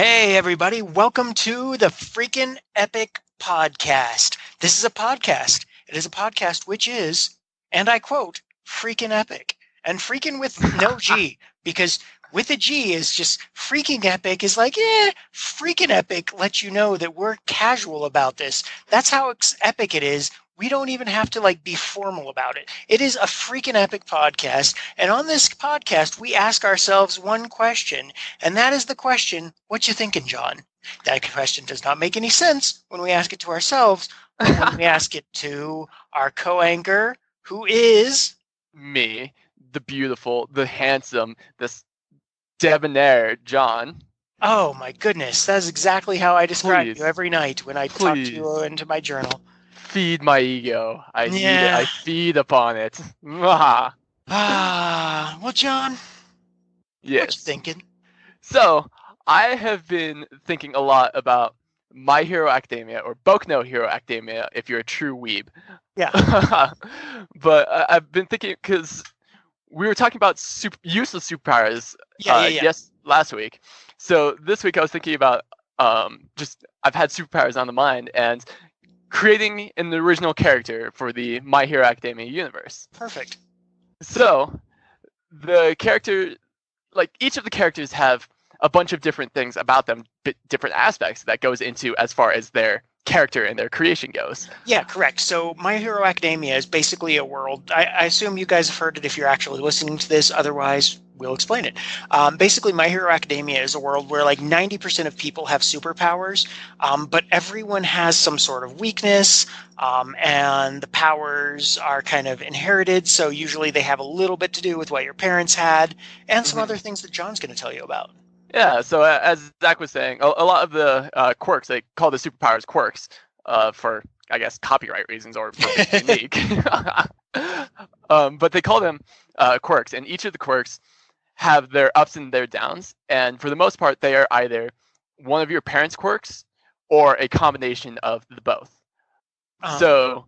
Hey, everybody. Welcome to the Freakin' Epic Podcast. This is a podcast. It is a podcast which is, and I quote, freaking epic. And freaking with no G, because with a G is just freaking epic is like, freaking epic lets you know that we're casual about this. That's how epic it is. We don't even have to be formal about it. It is a freaking epic podcast. And on this podcast, we ask ourselves one question, and that is the question, what you thinking, John? That question does not make any sense when we ask it to ourselves, but when we ask it to our co-anchor, who is Me, the beautiful, the handsome, this debonair John. Oh my goodness, that's exactly how I describe Please. you every night when I talk to you into my journal. Feed my ego. I need it. I feed upon it. Well, John, Yes. what you thinking? So, I have been thinking a lot about My Hero Academia, or Boku no Hero Academia, if you're a true weeb. Yeah. But I've been thinking, because we were talking about useless superpowers last week. So this week I was thinking about I've had superpowers on the mind and creating an original character for the My Hero Academia universe. Perfect. So the character, each of the characters have a bunch of different things about them, different aspects that goes into as far as their character and their creation goes. Yeah, correct. So My Hero Academia is basically a world. I assume you guys have heard it if you're actually listening to this. Otherwise, we'll explain it. Basically, My Hero Academia is a world where 90% of people have superpowers, but everyone has some sort of weakness, and the powers are kind of inherited. So usually they have a little bit to do with what your parents had and some other things that John's going to tell you about. Yeah, so as Zach was saying, a lot of the quirks, they call the superpowers quirks for, I guess, copyright reasons or for being unique. But they call them quirks, and each of the quirks have their ups and their downs, and for the most part, they are either one of your parents' quirks or a combination of the both. So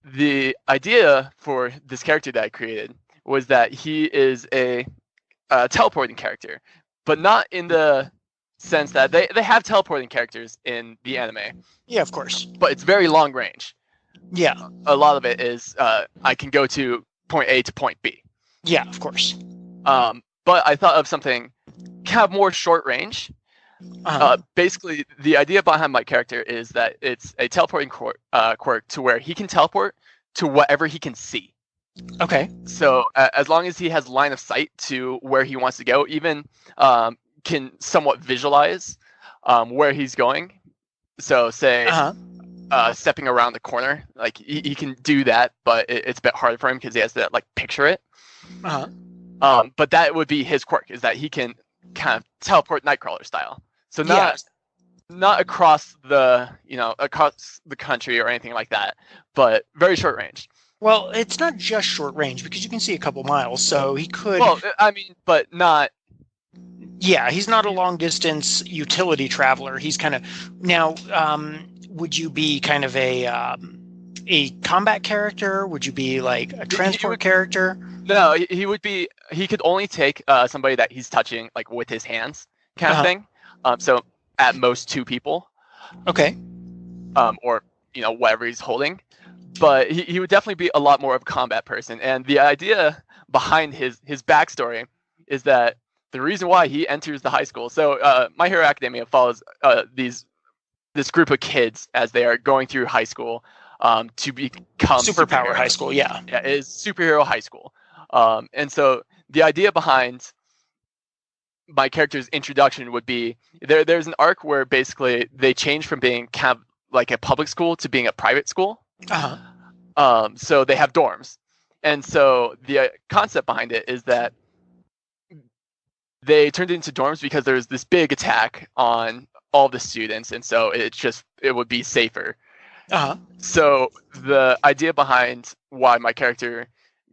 the idea for this character that I created was that he is a teleporting character, but not in the sense that they have teleporting characters in the anime. Yeah, of course. But it's very long range. Yeah. A lot of it is I can go to point A to point B. Yeah, of course. But I thought of something kind of more short range. Basically, the idea behind my character is that it's a teleporting quirk to where he can teleport to whatever he can see. Okay. So as long as he has line of sight to where he wants to go, even can somewhat visualize where he's going. So say stepping around the corner, he can do that, but it's a bit harder for him because he has to picture it. But that would be his quirk, is that he can kind of teleport Nightcrawler style. So not across the country or anything like that, but very short range. Well, it's not just short range because you can see a couple miles, so he could. Well, I mean, but not. Yeah, he's not a long distance utility traveler. He's kind of now. Would you be kind of a combat character? Would you be like a transport character? No, he would be. He could only take somebody that he's touching with his hands, kind of thing. So at most 2 people. Okay. Or whatever he's holding. But he would definitely be a lot more of a combat person. And the idea behind his backstory is that the reason why he enters the high school. So My Hero Academia follows this group of kids as they are going through high school to become superpower high school. Yeah, it is superhero high school. And so the idea behind my character's introduction would be there's an arc where basically they change from being kind of like a public school to being a private school. So they have dorms, and so the concept behind it is that they turned it into dorms because there's this big attack on all the students, and so it would be safer. So the idea behind why my character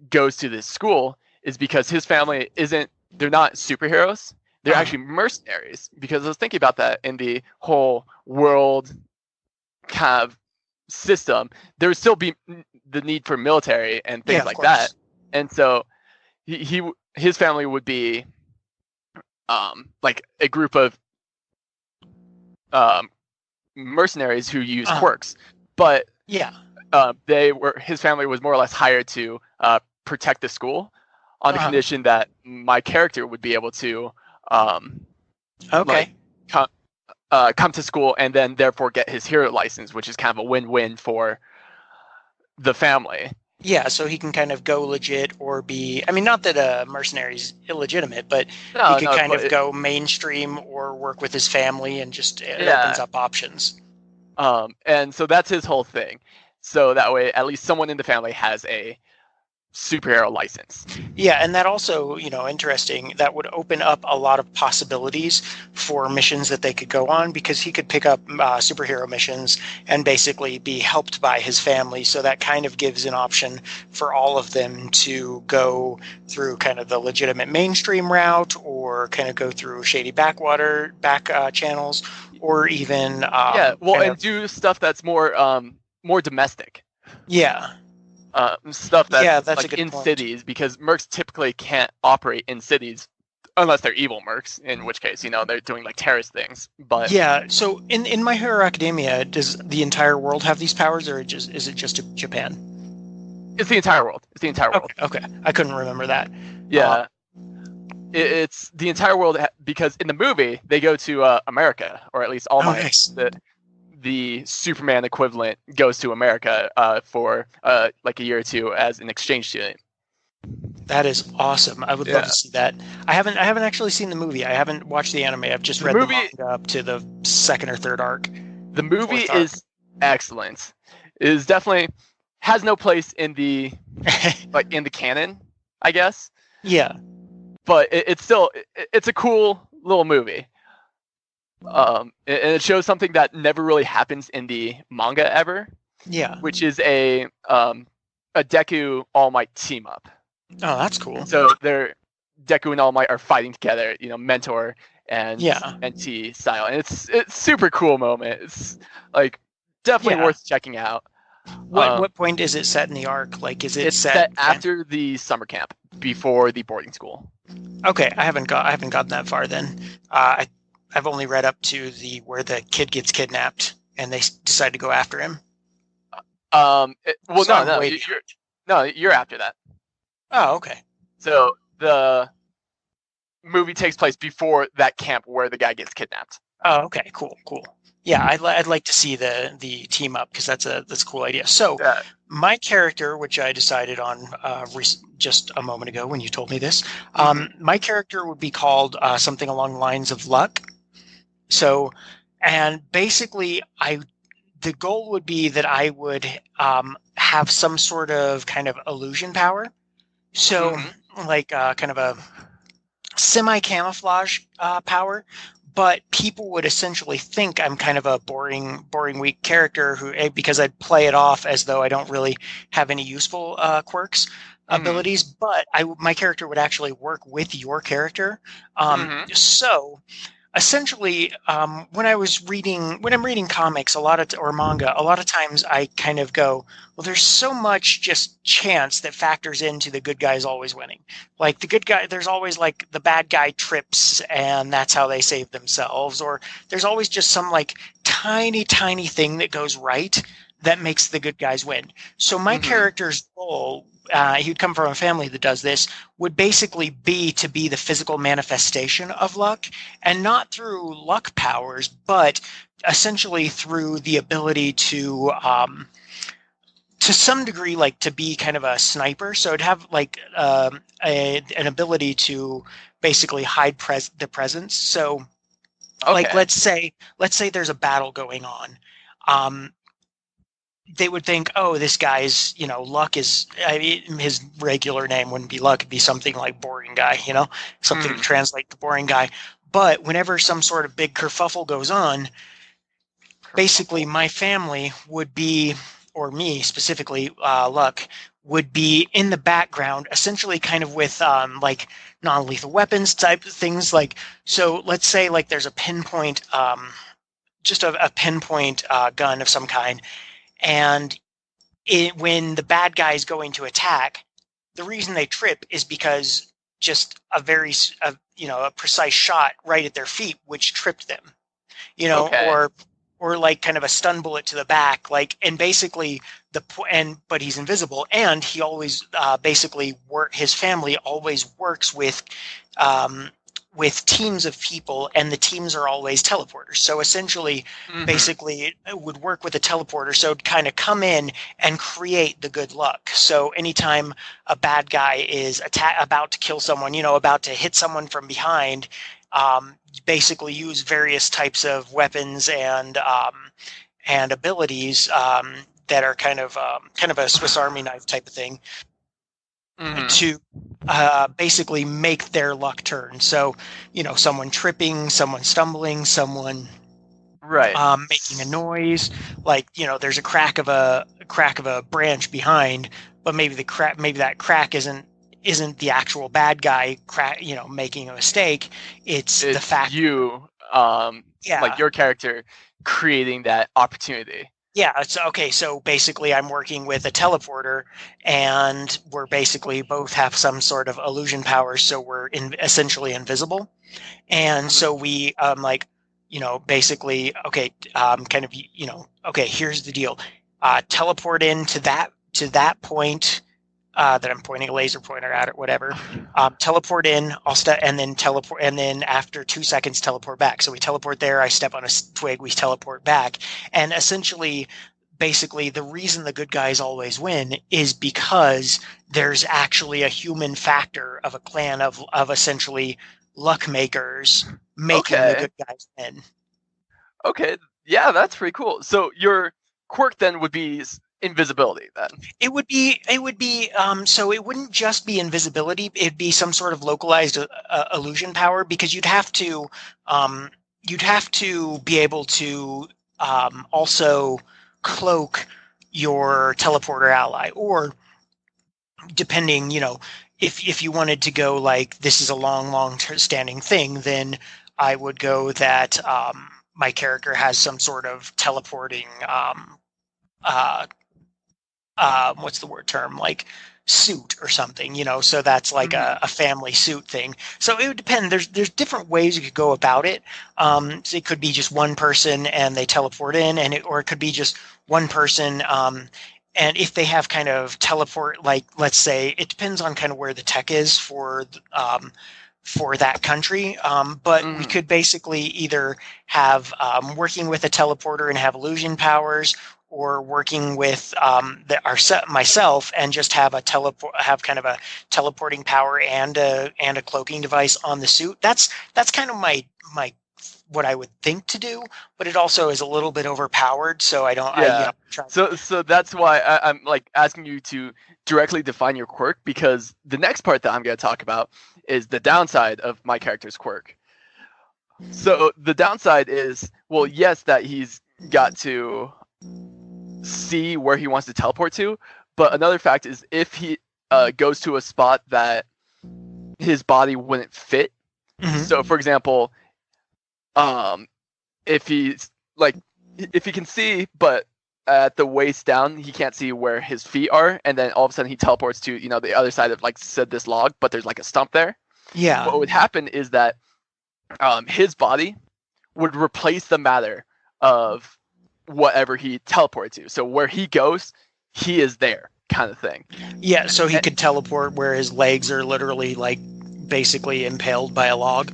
goes to this school is because his family they're not superheroes, they're actually mercenaries, because I was thinking about that in the whole world kind of system. There would still be the need for military and things like that, and so his family would be like a group of mercenaries who use quirks, but his family was more or less hired to protect the school on the condition that my character would be able to come to school and then therefore get his hero license, which is kind of a win-win for the family. Yeah, so he can kind of go legit or be... I mean, not that mercenary's illegitimate, but he could kind of go mainstream or work with his family, and just it opens up options. And so that's his whole thing. So that way, at least someone in the family has a superhero license. Yeah, and that also, interesting, that would open up a lot of possibilities for missions that they could go on, because he could pick up superhero missions and basically be helped by his family. So that kind of gives an option for all of them to go through kind of the legitimate mainstream route, or kind of go through shady back channels, or even and do stuff that's more domestic. Yeah. Stuff that's that's like a good in point. cities, because mercs typically can't operate in cities unless they're evil mercs, in which case, they're doing like terrorist things. But yeah, so in My Hero Academia, does the entire world have these powers, or is it just Japan? It's the entire world. It's the entire world. Okay. I couldn't remember that. Yeah. It's the entire world, because in the movie they go to America, or at least All Might. Nice. The Superman equivalent goes to America for like a year or two as an exchange student. That is awesome. I would love to see that. I haven't actually seen the movie. I haven't watched the anime. I've just read the manga up to the second or third arc. The movie is excellent. It is definitely has no place in the in the canon, I guess. Yeah. But it's a cool little movie. And it shows something that never really happens in the manga ever. Yeah. Which is a Deku All Might team up. Oh, that's cool. So Deku and All Might are fighting together, mentor and NT style, and it's super cool moment. It's like definitely worth checking out. What point is it set in the arc? Like, is it set after the summer camp, before the boarding school? Okay, I haven't gotten that far then. I've only read up to where the kid gets kidnapped and they decide to go after him. You're after that. Oh, okay. So the movie takes place before that camp where the guy gets kidnapped. Oh, okay, cool. Yeah, I'd like to see the team up, because that's a cool idea. So my character, which I decided on just a moment ago when you told me this, my character would be called something along the lines of Luck. So, and basically, the goal would be that I would have some sort of kind of illusion power. So, like kind of a semi-camouflage power, but people would essentially think I'm kind of a boring, weak character because I'd play it off as though I don't really have any useful quirks, abilities. But my character would actually work with your character. So essentially, when I'm reading comics or manga, a lot of times I kind of go, well, there's so much just chance that factors into the good guys always winning. Like the good guy, there's always like the bad guy trips and that's how they save themselves. Or there's always just some like tiny thing that goes right that makes the good guys win. So my character's goal, he would come from a family that does this, would basically be to be the physical manifestation of luck, and not through luck powers, but essentially through the ability to some degree, like to be kind of a sniper. So it'd have like an ability to basically hide the presence. So like, let's say there's a battle going on. They would think, oh, this guy's, Luck is, his regular name wouldn't be Luck, it'd be something like Boring Guy, something to translate to Boring Guy. But whenever some sort of big kerfuffle goes on, basically my family would be, or me specifically, Luck, would be in the background, essentially kind of with like non-lethal weapons type of things. Like, so let's say like there's a pinpoint, just a pinpoint gun of some kind. And when the bad guy is going to attack, the reason they trip is because just a precise shot right at their feet, which tripped them. you know, Okay. or like kind of a stun bullet to the back, like, and basically but he's invisible, and he always basically his family always works with teams of people, and the teams are always teleporters. So essentially, basically, it would work with a teleporter. So it'd kind of come in and create the good luck. So anytime a bad guy is about to kill someone, you know, about to hit someone from behind, basically use various types of weapons and abilities that are kind of a Swiss Army knife type of thing to basically make their luck turn. So, you know, someone tripping, someone stumbling, someone making a noise, like, you know, there's a crack of a branch behind, but maybe that crack isn't the actual bad guy making a mistake. It's the fact you like your character creating that opportunity. Yeah, it's okay. So basically, I'm working with a teleporter, and we're basically both have some sort of illusion powers, so we're essentially invisible. And so we basically, okay, okay, here's the deal. Teleport into that point that I'm pointing a laser pointer at or whatever. Teleport in, and then teleport, and then after 2 seconds, teleport back. So we teleport there. I step on a twig. We teleport back, and essentially, basically, the reason the good guys always win is because there's actually a human factor of a clan of essentially luck makers making the good guys win. Okay, yeah, that's pretty cool. So your quirk then would be invisibility then. It would be so it wouldn't just be invisibility, it'd be some sort of localized illusion power, because you'd have to be able to also cloak your teleporter ally, or depending, you know, if you wanted to go like this is a long standing thing, then I would go that my character has some sort of teleporting what's the word term, like suit or something, you know, so that's like a family suit thing. So it would depend. There's different ways you could go about it. So it could be just one person and they teleport in, or it could be just one person. And if they have kind of teleport, like, let's say, it depends on kind of where the tech is for that country. But we could basically either have working with a teleporter and have illusion powers, or working with myself and just have kind of a teleporting power and a cloaking device on the suit. That's kind of my what I would think to do, but it also is a little bit overpowered. So I don't. Yeah. So that's why I'm like asking you to directly define your quirk, because the next part that I'm going to talk about is the downside of my character's quirk. So the downside is, well, yes, that he's got to see where he wants to teleport to, but another fact is if he goes to a spot that his body wouldn't fit. So for example, if he can see, but at the waist down he can't see where his feet are, and then all of a sudden he teleports to, you know, the other side of, like, said, this log, but there's like a stump there. Yeah, what would happen is that his body would replace the matter of whatever he teleported to. So where he goes, he is there, kind of thing. Yeah, so he could teleport where his legs are literally, like, basically impaled by a log.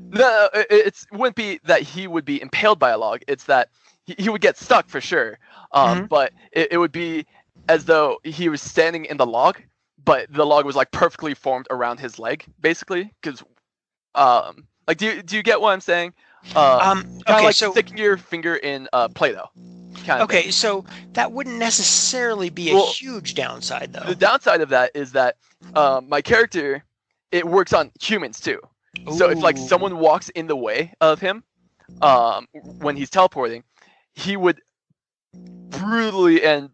No, it wouldn't be that he would be impaled by a log. It's that he would get stuck for sure. But it would be as though he was standing in the log, but the log was like perfectly formed around his leg, basically. Because, like, do you get what I'm saying? Kind of like sticking your finger in Play-Doh. Okay, so that wouldn't necessarily be a huge downside, though. The downside of that is that my character, it works on humans too. Ooh. So if, like, someone walks in the way of him when he's teleporting, he would brutally and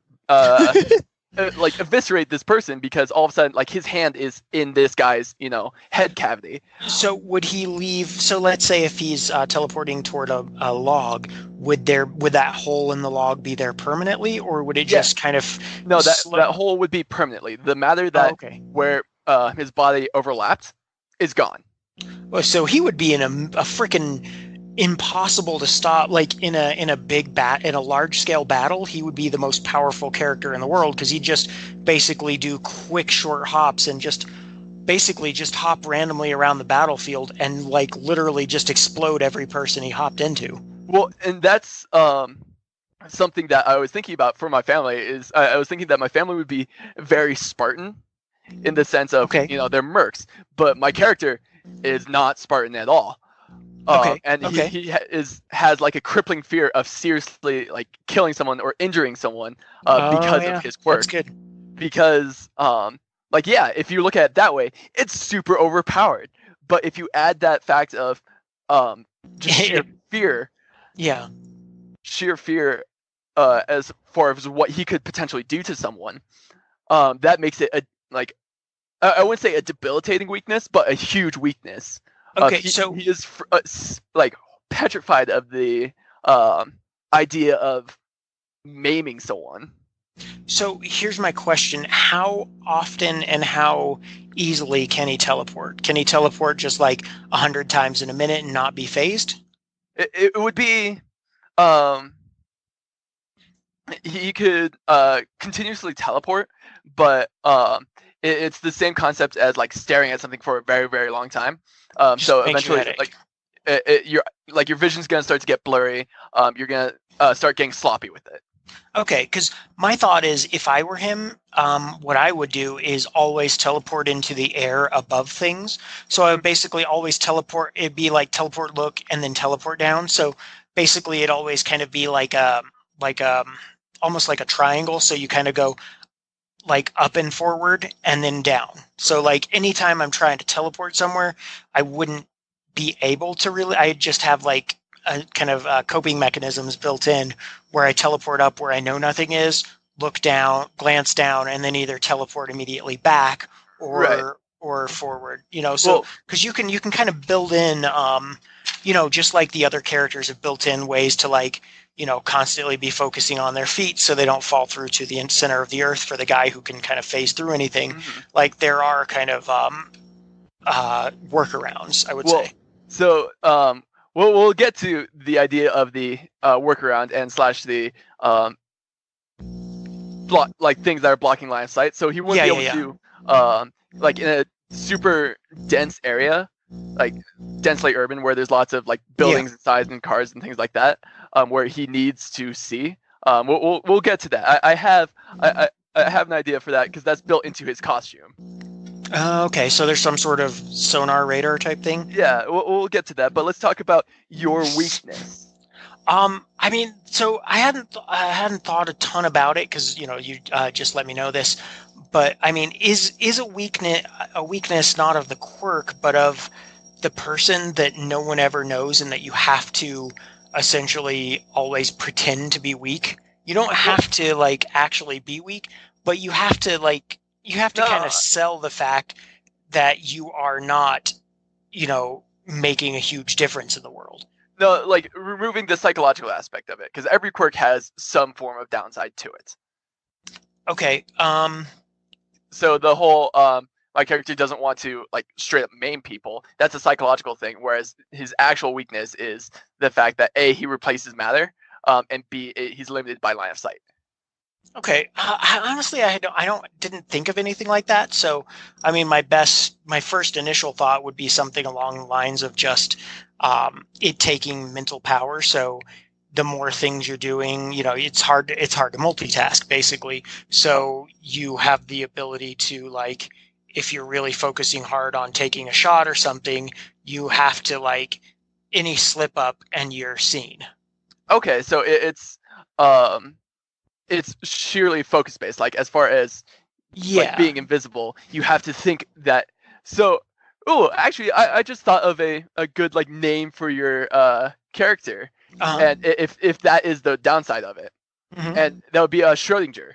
like eviscerate this person, because all of a sudden, like, his hand is in this guy's, you know, head cavity. So would he leave? So let's say if he's teleporting toward a log, would that hole in the log be there permanently, or would it just kind of? No, that hole would be permanently. The matter that where his body overlapped is gone. Well, so he would be in a freaking impossible to stop. Like in a large scale battle, he would be the most powerful character in the world because he'd just basically do quick short hops and just basically just hop randomly around the battlefield and like literally just explode every person he hopped into. Well, and that's something that I was thinking about for my family. Is I was thinking that my family would be very Spartan in the sense of, Okay. they're mercs, but my character is not Spartan at all. And he has like a crippling fear of seriously like killing someone or injuring someone because of his quirk. That's good. Because if you look at it that way, it's super overpowered. But if you add that fact of just sheer fear, sheer fear as far as what he could potentially do to someone, that makes it I wouldn't say a debilitating weakness, but a huge weakness. Okay, he is petrified of the idea of maiming someone. So here's my question: how often and how easily can he teleport? Can he teleport just like 100 times in a minute and not be phased? It would be he could continuously teleport, but it's the same concept as like staring at something for a very, very long time. So eventually, your vision's gonna start to get blurry. You're gonna start getting sloppy with it. Okay, because my thought is, if I were him, what I would do is always teleport into the air above things. So I would basically always teleport. It'd be like teleport, look, and then teleport down. So basically, it'd always kind of be like almost like a triangle. So you kind of go like up and forward and then down. So like anytime I'm trying to teleport somewhere, I wouldn't be able to really. I just have like a kind of coping mechanisms built in where I teleport up where I know nothing is, look down, glance down, and then either teleport immediately back or forward. So because you can kind of build in, just like the other characters have built in ways to like, constantly be focusing on their feet so they don't fall through to the center of the earth for the guy who can kind of phase through anything. Mm-hmm. Like there are kind of workarounds, I would say. So we'll get to the idea of the workaround and / the things that are blocking line of sight. So he wouldn't be able to like in a super dense area, like densely urban, where there's lots of like buildings inside and cars and things like that, where he needs to see. We'll get to that. I have an idea for that because that's built into his costume. Okay, so there's some sort of sonar radar type thing? Yeah, we'll get to that, but let's talk about your weakness. I mean, so I hadn't thought a ton about it because you just let me know this, but I mean, is a weakness not of the quirk but of the person that no one ever knows and that you have to essentially always pretend to be weak? You don't have to like actually be weak, but you have to kind of sell the fact that you are not, making a huge difference in the world. No, like removing the psychological aspect of it, because every quirk has some form of downside to it. Okay. So the whole my character doesn't want to like straight up maim people. That's a psychological thing, whereas his actual weakness is the fact that A, he replaces matter, and B, he's limited by line of sight. Okay. Honestly, I didn't think of anything like that. So, I mean, my first initial thought would be something along the lines of just it taking mental power. So, the more things you're doing, it's hard to multitask, basically. So, you have the ability to like, if you're really focusing hard on taking a shot or something, you have to like any slip up and you're seen. Okay, so it's sheerly focus based. Like as far as like being invisible, you have to think that. So, actually, I just thought of a good like name for your character, and if that is the downside of it, and that would be Schrodinger.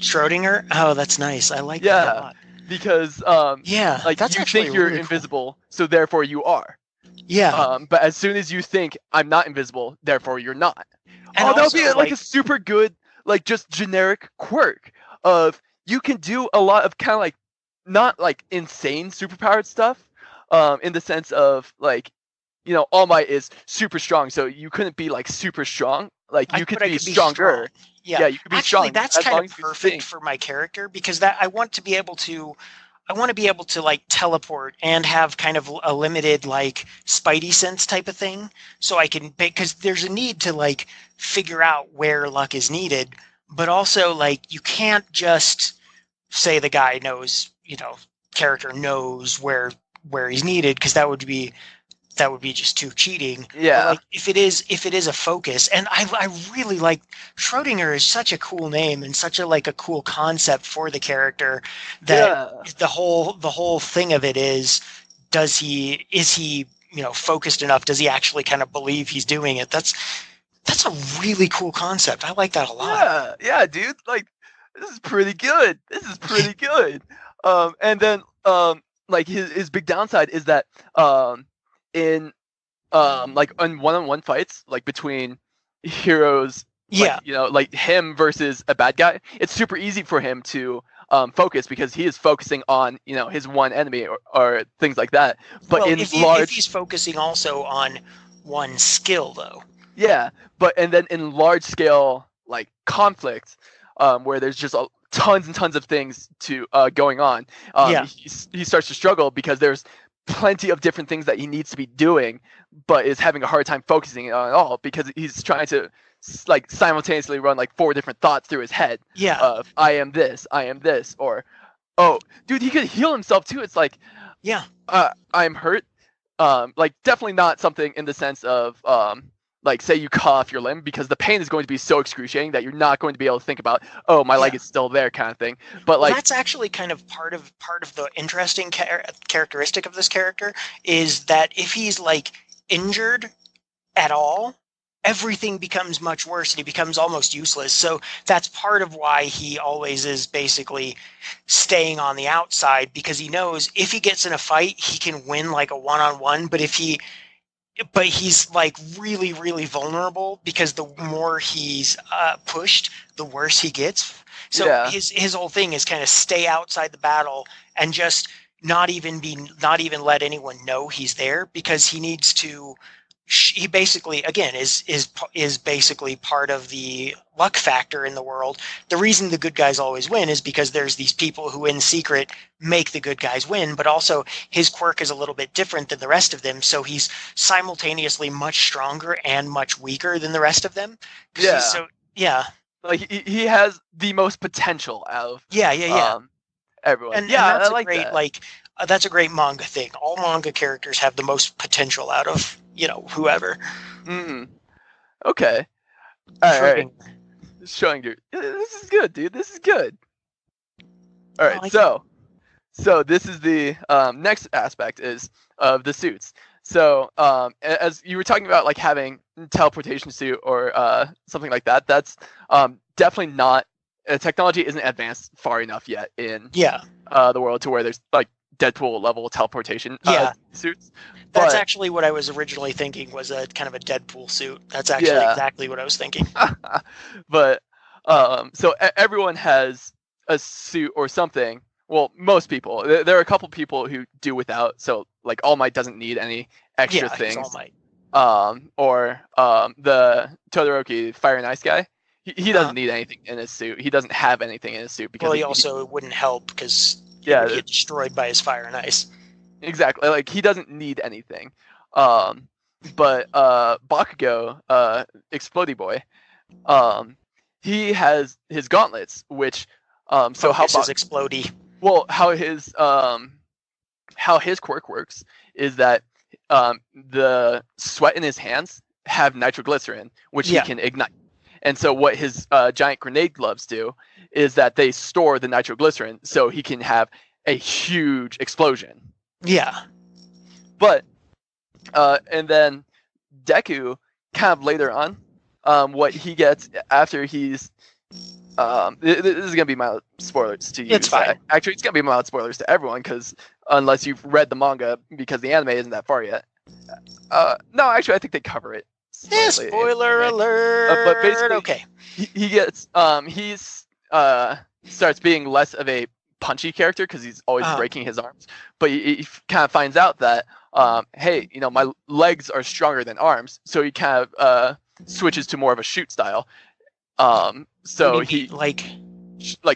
Schrodinger? Oh, that's nice. I like that a lot. Because like that's you think you're really invisible, cool. So therefore you are. Yeah. But as soon as you think I'm not invisible, therefore you're not. And that would be like a super good, like just generic quirk of you can do a lot of kind of like not like insane superpowered stuff, in the sense of like All Might is super strong, so you couldn't be like super strong. Like you could be stronger. Yeah, you could be actually, strong. that's kind of perfect for my character because I want to be able to like teleport and have kind of a limited like spidey sense type of thing, so I can, because there's a need to like figure out where luck is needed, but also like you can't just say the guy knows, character knows where he's needed, because that would be just too cheating. Yeah. But like if it is a focus, and I really like, Schrodinger is such a cool name and such a cool concept for the character, that the whole thing of it is he focused enough? Does he actually kind of believe he's doing it? That's a really cool concept. I like that a lot. Yeah, dude. Like, this is pretty good. And then like his big downside is that in like on one-on-one fights, like between heroes, like him versus a bad guy, it's super easy for him to focus because he is focusing on his one enemy or things like that. But if he's focusing also on one skill though. Yeah, and then in large scale like conflict, where there's just tons and tons of things to going on, he starts to struggle because there's plenty of different things that he needs to be doing, but is having a hard time focusing on it all because he's trying to like simultaneously run like 4 different thoughts through his head. Yeah. Of I am this, or oh, dude, he could heal himself too. It's like, I'm hurt. Like definitely not something in the sense of like say you cut off your limb, because the pain is going to be so excruciating that you're not going to be able to think about, oh, my leg is still there kind of thing. But like that's actually kind of part of the interesting characteristic of this character, is that if he's like injured at all, everything becomes much worse and he becomes almost useless. So that's part of why he always is basically staying on the outside, because he knows if he gets in a fight, he can win like a one-on-one, but he's like really, really vulnerable, because the more he's pushed, the worse he gets. So his whole thing is kind of stay outside the battle and just not even let anyone know he's there, because he needs to. He basically, again, is basically part of the luck factor in the world. The reason the good guys always win is because there's these people who in secret make the good guys win, but also his quirk is a little bit different than the rest of them, so he's simultaneously much stronger and much weaker than the rest of them. Like he has the most potential out of everyone. And that's a great that. That's a great manga thing. All manga characters have the most potential out of whoever. Okay. All right. Showing you. This is good, dude. This is good. All right. So this is the next aspect is of the suits. So as you were talking about, like having teleportation suit or something like that, that's definitely not. Technology isn't advanced far enough yet in the world to where there's like Deadpool level teleportation suits. That's actually what I was originally thinking, was a kind of a Deadpool suit. That's actually exactly what I was thinking. But so everyone has a suit or something. Well, most people. There are a couple people who do without. So like All Might doesn't need any extra things. All Might. Or the Todoroki Fire and Ice guy. He doesn't need anything in his suit. He doesn't have anything in his suit because he also wouldn't help because he would get destroyed by his fire and ice. Exactly. Like he doesn't need anything. But Bakugo, Explodey Boy, he has his gauntlets, which so how is Explodey. Well, how his quirk works is that the sweat in his hands have nitroglycerin, which he can ignite. And so what his giant grenade gloves do is that they store the nitroglycerin so he can have a huge explosion. Yeah. But, and then Deku, kind of later on, what he gets after he's, this is going to be mild spoilers to you. It's fine. Actually, it's going to be mild spoilers to everyone, because unless you've read the manga, because the anime isn't that far yet. No, actually, I think they cover it. Spoiler alert. But basically, he gets, starts being less of a punchy character because he's always Uh-huh. breaking his arms. But he kind of finds out that, hey, my legs are stronger than arms, so he kind of switches to more of a shoot style. So he like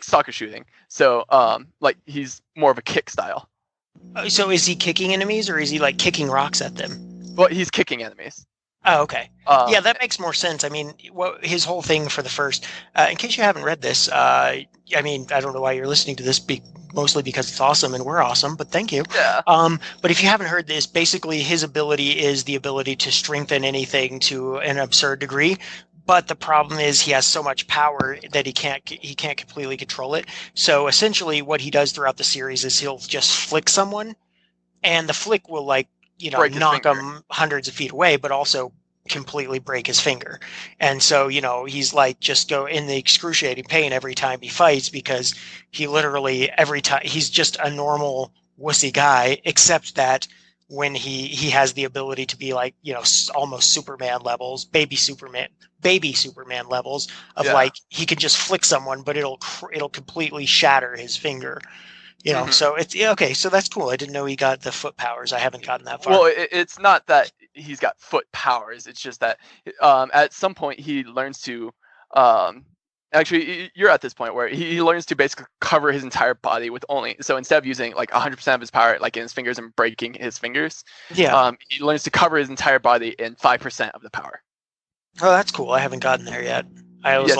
soccer shooting. So like he's more of a kick style. So is he kicking enemies, or is he like kicking rocks at them? Well, he's kicking enemies. Oh, okay. Yeah, that makes more sense. I mean, his whole thing for the first, in case you haven't read this, I mean, I don't know why you're listening to this, mostly because it's awesome and we're awesome, but thank you. Yeah. But if you haven't heard this, basically his ability is the ability to strengthen anything to an absurd degree. But the problem is he has so much power that he can't completely control it. So essentially what he does throughout the series is he'll just flick someone, and the flick will knock him hundreds of feet away, but also completely break his finger. And so, he's like just go in the excruciating pain every time he fights, because he literally every time he's just a normal wussy guy, except that when he has the ability to be like, almost Superman levels, baby Superman levels of like, he can just flick someone, but it'll completely shatter his finger. So it's okay. So that's cool. I didn't know he got the foot powers. I haven't gotten that far. Well, it's not that he's got foot powers. It's just that at some point he learns to actually, you're at this point where he learns to basically cover his entire body with so instead of using like 100% of his power like in his fingers and breaking his fingers, he learns to cover his entire body in 5% of the power. Oh, that's cool. I haven't gotten there yet. I was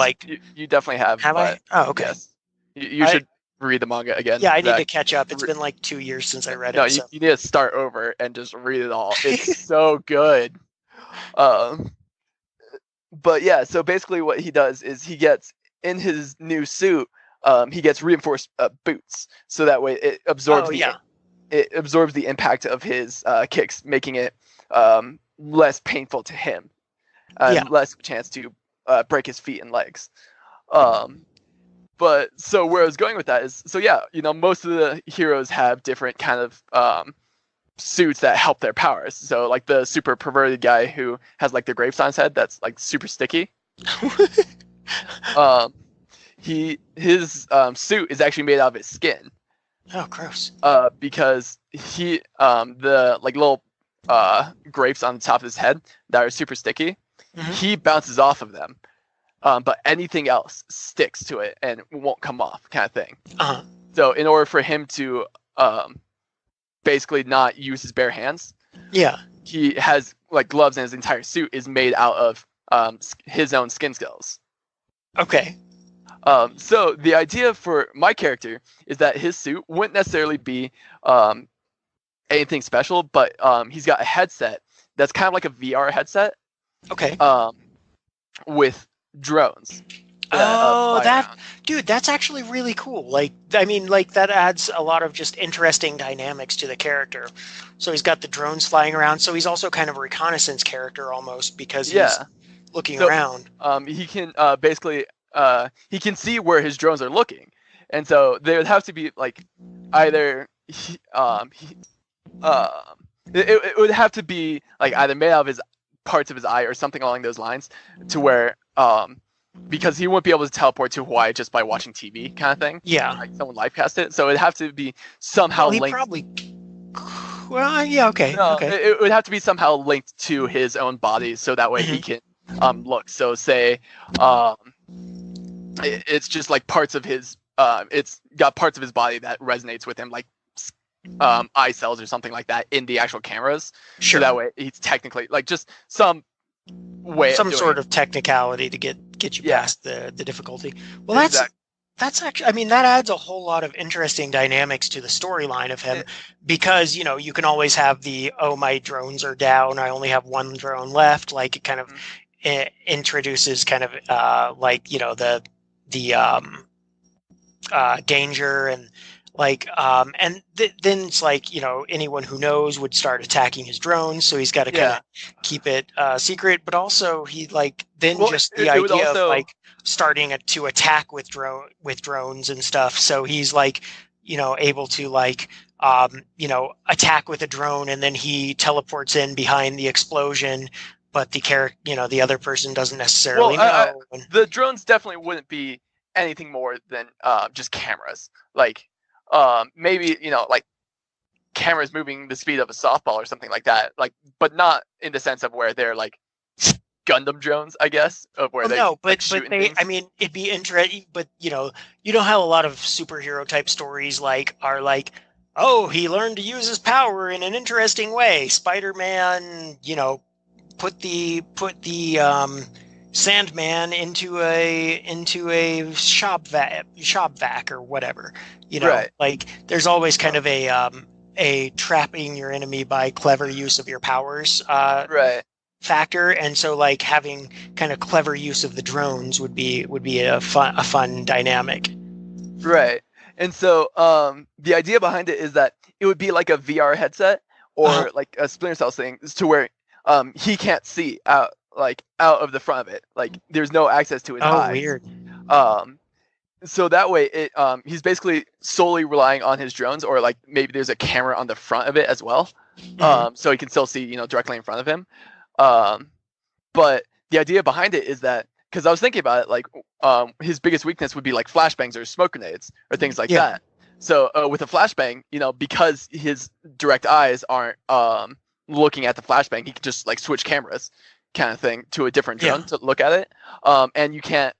you definitely have. Have I? Oh, okay. Yes. You should read the manga again. Yeah, I need to catch up. It's been like 2 years since I read it. No, you need to start over and just read it all. It's so good. But yeah, so basically what he does is he gets in his new suit, he gets reinforced boots, so that way it absorbs it absorbs the impact of his kicks, making it less painful to him, less chance to break his feet and legs. But so where I was going with that is, most of the heroes have different kind of suits that help their powers. So like the super perverted guy who has like the grapes on his head that's like super sticky. His suit is actually made out of his skin. Oh, gross. Because he the like little grapes on the top of his head that are super sticky, he bounces off of them. But anything else sticks to it and won't come off, kind of thing. So in order for him to basically not use his bare hands, he has like gloves, and his entire suit is made out of his own skin cells. Okay. So the idea for my character is that his suit wouldn't necessarily be anything special, but he's got a headset that's kind of like a VR headset. Okay. With drones. Dude, that's actually really cool. Like, I mean, like that adds a lot of just interesting dynamics to the character. So he's got the drones flying around. So he's also kind of a reconnaissance character almost, because he's looking around. He can basically he can see where his drones are looking, and so they would have to be like either it would have to be like either made out of his parts of his eye or something along those lines, to where because he wouldn't be able to teleport to Hawaii just by watching TV, kind of thing. Yeah, like someone live cast it, so it'd have to be somehow linked. Okay. It would have to be somehow linked to his own body, so that way he can look. So say it's just like parts of his it's got parts of his body that resonates with him, like eye cells or something like that in the actual cameras. Sure. So that way he's technically like just some way, some sort of technicality to get you past the difficulty. Well, that's actually, I mean, that adds a whole lot of interesting dynamics to the storyline of him, because you can always have my drones are down, I only have one drone left. Like, it kind of introduces kind of like the danger, and like and then it's like anyone who knows would start attacking his drones, so he's got to kind of keep it secret. But also he just the idea of like starting to attack with drones and stuff, so he's like able to like attack with a drone, and then he teleports in behind the explosion, but the other person doesn't necessarily know. The drones definitely wouldn't be anything more than just cameras. Like maybe like cameras moving the speed of a softball or something like that, but not in the sense of where they're like Gundam drones, I guess, of where they but shooting they, things. I mean, it'd be interesting, but you know how a lot of superhero type stories are like, oh, he learned to use his power in an interesting way. Spider-Man, put the Sandman into a shop vac or whatever. Right. Like there's always kind of a trapping your enemy by clever use of your powers Right. factor, and so like having kind of clever use of the drones would be a fun dynamic. Right. And so the idea behind it is that it would be like a VR headset or like a Splinter Cell thing, to where he can't see out of the front of it. Like there's no access to his eyes. Weird. So that way he's basically solely relying on his drones, or like maybe there's a camera on the front of it as well. So he can still see, directly in front of him. But the idea behind it is that, because I was thinking about it, like his biggest weakness would be like flashbangs or smoke grenades or things like that. So with a flashbang, because his direct eyes aren't looking at the flashbang, he can just like switch cameras kind of thing to a different drone to look at it. And you can't,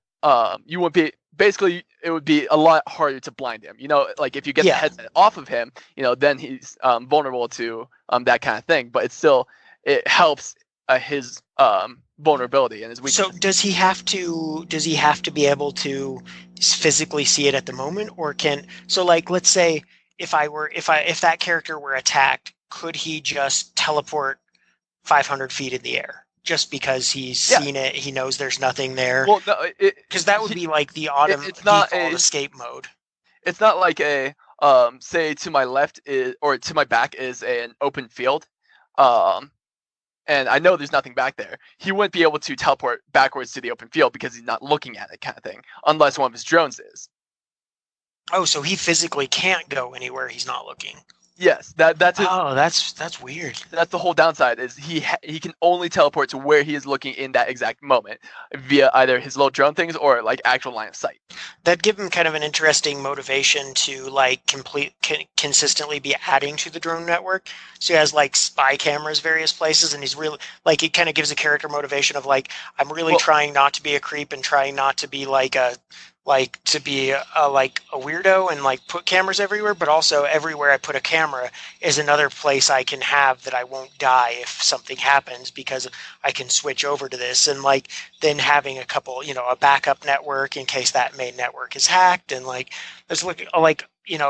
you wouldn't be, basically it would be a lot harder to blind him. Like if you get the headset off of him, then he's vulnerable to that kind of thing. But it helps his vulnerability and his weakness. So does he have to be able to physically see it at the moment, or like let's say if that character were attacked, could he just teleport 500 feet in the air just because he's seen it, he knows there's nothing there? Well, no, because that would be like the default escape mode. It's not like a say to my left or to my back is an open field, and I know there's nothing back there. He wouldn't be able to teleport backwards to the open field because he's not looking at it, kind of thing, unless one of his drones is. Oh, so he physically can't go anywhere he's not looking. Yes, that's it. Oh, that's weird. That's the whole downside, is he can only teleport to where he is looking in that exact moment via either his little drone things or like actual line of sight. That'd give him kind of an interesting motivation to like consistently be adding to the drone network. So he has like spy cameras various places, and he's really like, it kind of gives a character motivation of like, I'm really trying not to be a creep and trying not to be like a weirdo and like put cameras everywhere, but also everywhere I put a camera is another place I can have that I won't die if something happens, because I can switch over to this, and like then having a couple, a backup network in case that main network is hacked, and like there's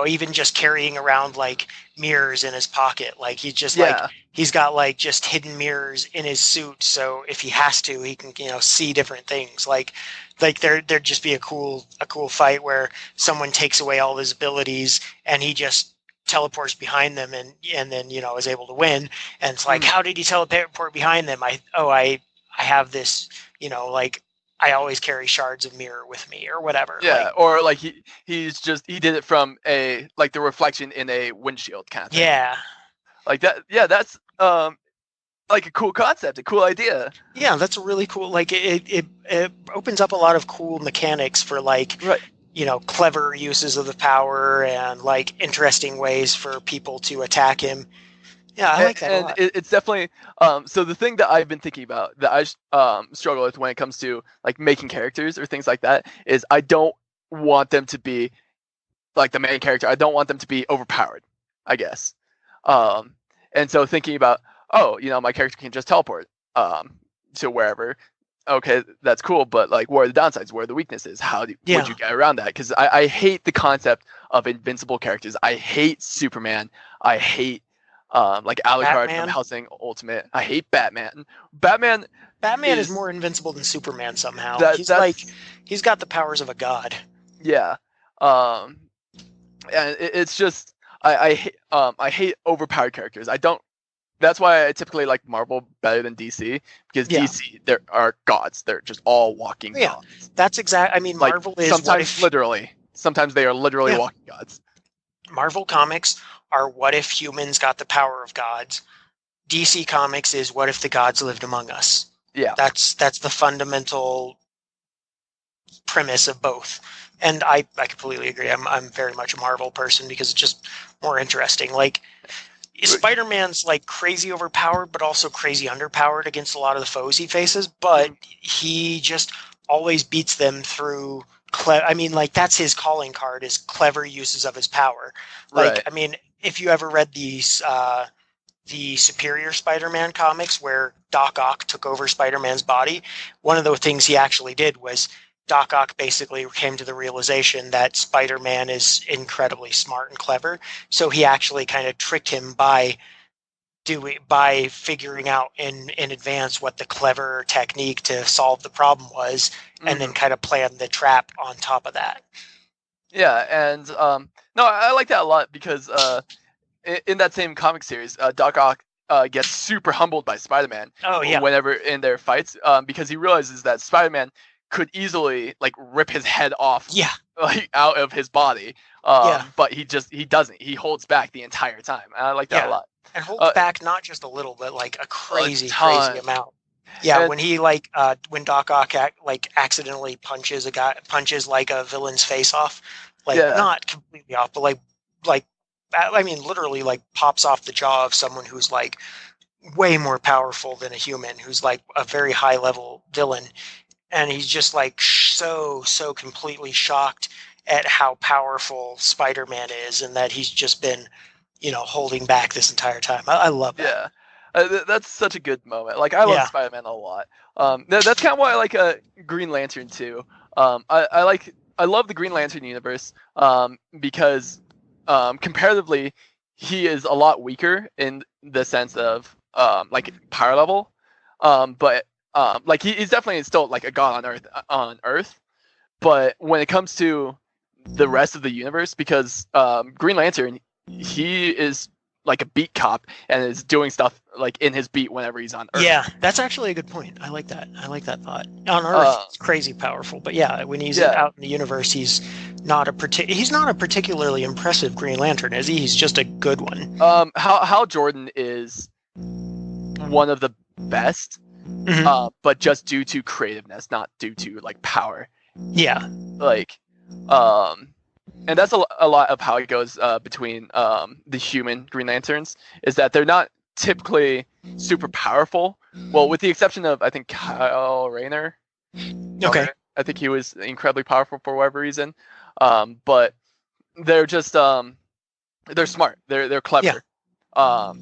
even just carrying around like mirrors in his pocket, like he's just like he's got like just hidden mirrors in his suit, so if he has to, he can see different things. Like there'd just be a cool fight where someone takes away all his abilities and he just teleports behind them and then is able to win. And it's like, how did he teleport behind them? I have this, like I always carry shards of mirror with me or whatever. Yeah, or like he did it from the reflection in a windshield kind of thing. Yeah. Like that. Yeah, that's like a cool concept, a cool idea. Yeah, that's a really cool, like it opens up a lot of cool mechanics for like clever uses of the power and like interesting ways for people to attack him. Yeah, I like that a lot. It's definitely so the thing that I've been thinking about that I struggle with when it comes to like making characters or things like that is I don't want them to be like the main character. I don't want them to be overpowered, I guess. And so thinking about, my character can just teleport to wherever. Okay, that's cool, but like, what are the downsides? What are the weaknesses? Would you get around that? Because I hate the concept of invincible characters. I hate Superman. I hate like Alucard from Hellsing Ultimate. I hate Batman. Batman is more invincible than Superman somehow. He's got the powers of a god. Yeah, and it's just I hate overpowered characters. I don't. That's why I typically like Marvel better than DC, because DC, there are gods. They're just all walking gods. That's exact. I mean, Marvel is sometimes literally. Sometimes they are literally walking gods. Marvel comics are what if humans got the power of gods. DC comics is what if the gods lived among us. Yeah. That's the fundamental premise of both. And I completely agree. I'm very much a Marvel person because it's just more interesting. Like, Spider-Man's like crazy overpowered, but also crazy underpowered against a lot of the foes he faces. But he just always beats them through. I mean, like that's his calling card is clever uses of his power. Like, Right. I mean, if you ever read the Superior Spider-Man comics where Doc Ock took over Spider-Man's body, one of the things he actually did was Doc Ock basically came to the realization that Spider-Man is incredibly smart and clever. So he actually kind of tricked him by figuring out in advance what the clever technique to solve the problem was, and then kind of planned the trap on top of that. Yeah, and no, I like that a lot because in that same comic series, Doc Ock gets super humbled by Spider-Man. Oh yeah. Whenever in their fights, because he realizes that Spider-Man could easily like rip his head off. Yeah. Like out of his body. But he doesn't. He holds back the entire time. And I like that a lot. And holds back not just a little, but like a crazy amount. Yeah, and when he when Doc Ock accidentally punches like a villain's face off, not completely off, but like I mean literally like pops off the jaw of someone who's like way more powerful than a human, who's like a very high level villain, and he's just like so completely shocked at how powerful Spider-Man is, and that he's just been, holding back this entire time. I love that. Yeah, that's such a good moment. Like I love Spider-Man a lot. That's kind of why I like Green Lantern too. I love the Green Lantern universe because comparatively he is a lot weaker in the sense of like power level, but like he's definitely still like a god on Earth. But when it comes to the rest of the universe, because Green Lantern, he is like a beat cop and is doing stuff like in his beat whenever he's on Earth. Yeah, that's actually a good point. I like that. I like that thought. On Earth, it's crazy powerful, but when he's out in the universe, he's not a particularly impressive Green Lantern, is he? He's just a good one. Hal Jordan is one of the best, but just due to creativeness, not due to like power. Yeah. Like, and that's a lot of how it goes between the human Green Lanterns, is that they're not typically super powerful. Well, with the exception of, I think, Kyle Rayner. Okay. I think he was incredibly powerful for whatever reason. But they're just, they're smart. They're clever. Yeah.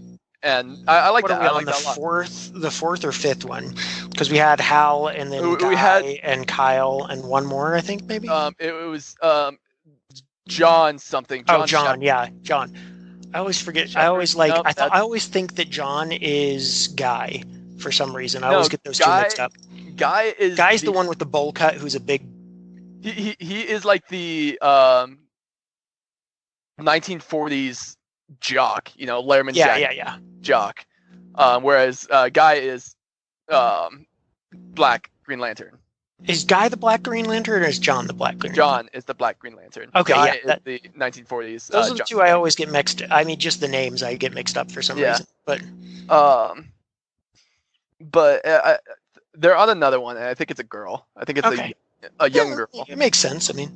And I like that. I like that a lot. The fourth or fifth one, because we had Hal and then we had and Kyle and one more, I think maybe. It was John something. John. Yeah, John. I always forget. I always I always think that John is Guy for some reason. I always get those two mixed up. Guy's the one with the bowl cut, who's a big. He is like the 1940s jock, Letterman. Yeah. Jock. Whereas Guy is Black Green Lantern. Is Guy the Black Green Lantern, or is John the Black Green Lantern? John is the Black Green Lantern. Okay, Guy is the 1940s. Those are the two I always get mixed. I mean, just the names I get mixed up for some reason. But they're on another one, and I think it's a girl. I think it's a young girl. It makes sense. I mean,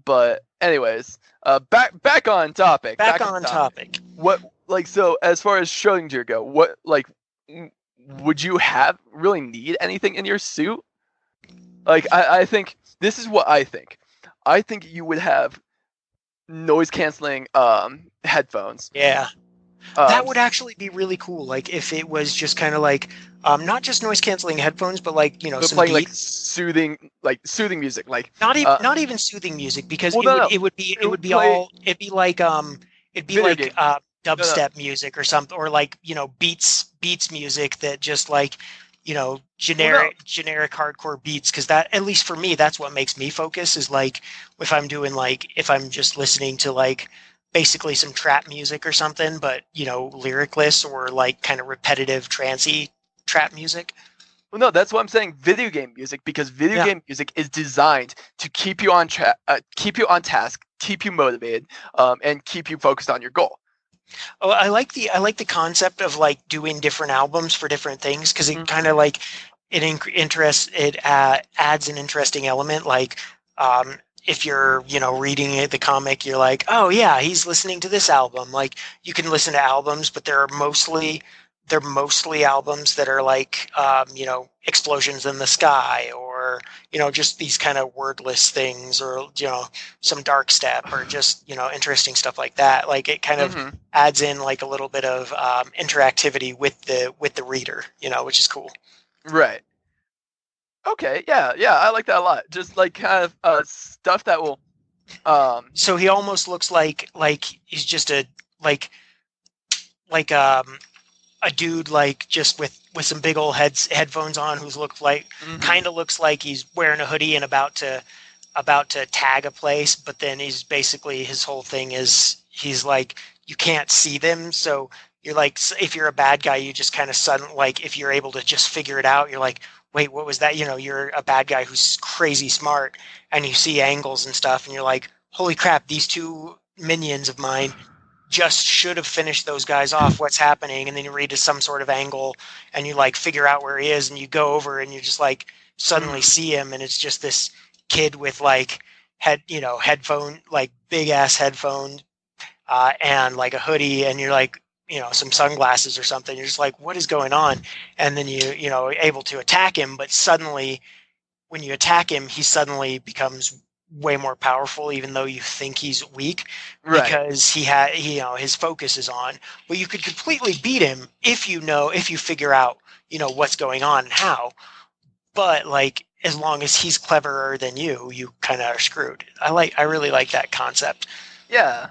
but anyways, back on topic. Back on topic. What so as far as Schrodinger go, what would you really need anything in your suit? I think this is what I think. I think you would have noise canceling headphones. Yeah. That would actually be really cool. Like if it was just kind of like not just noise canceling headphones, but some playing beats. soothing music, like not even soothing music, because it would be like dubstep music or something, or beats music that just generic hardcore beats, because that, at least for me, that's what makes me focus, is if I'm just listening to basically some trap music or something, but lyricless or kind of repetitive trancey trap music. Well, no, that's what I'm saying. Video game music, because video game music is designed to keep you on keep you on task, keep you motivated, and keep you focused on your goal. Oh, I like the concept of doing different albums for different things, because it kind of it adds an interesting element. Like, if you're, reading the comic, you're like, oh yeah, he's listening to this album. Like, you can listen to albums, but they're mostly albums that are like, explosions in the sky, or, just these kind of wordless things, or, some dark step, or just, interesting stuff like that. Like, it kind of adds in like a little bit of interactivity with the reader, which is cool. Right. Okay. Yeah. I like that a lot. Just like kind of stuff that will. So he almost looks like he's just a dude, like, just with some big old headphones on, who's kind of looks like he's wearing a hoodie and about to tag a place, but then he's basically, his whole thing is, he's like, you can't see them, so you're like, if you're a bad guy, you just kind of like, if you're able to just figure it out, you're like, wait, what was that? You're a bad guy who's crazy smart, and you see angles and stuff, and you're like, holy crap, these two minions of mine just should have finished those guys off. What's happening? And then you read to some sort of angle, and you like figure out where he is, and you go over, and you just like suddenly see him, and it's just this kid with like headphone, like big ass headphone, and like a hoodie, and you're like, some sunglasses or something. You're just like, what is going on? And then able to attack him, but suddenly when you attack him, he suddenly becomes way more powerful, even though you think he's weak, because his focus is on. Well, you could completely beat him if you figure out what's going on and how. But like, as long as he's cleverer than you kind of are screwed. I really like that concept. Yeah.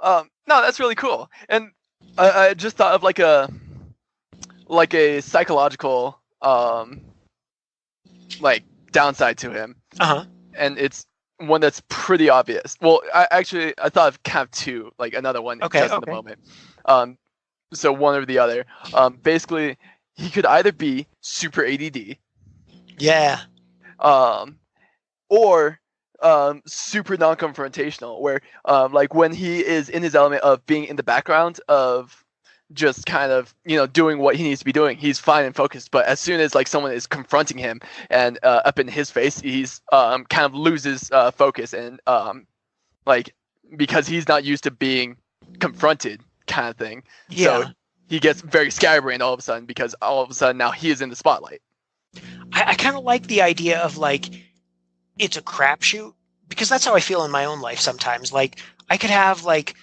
No, that's really cool. And I just thought of like a psychological like downside to him. And it's one that's pretty obvious. Well, I thought of kind of two, like another one in the moment. So one or the other. Basically, he could either be super ADD. Yeah. Or super non-confrontational, where like when he is in his element of being in the background of just kind of doing what he needs to be doing, he's fine and focused, but as soon as like someone is confronting him and up in his face, he's kind of loses focus, and like, because he's not used to being confronted kind of thing. So he gets very scatterbrained all of a sudden, because all of a sudden now he is in the spotlight. I kind of like the idea of like, it's a crapshoot, because that's how I feel in my own life sometimes. Like, I could have like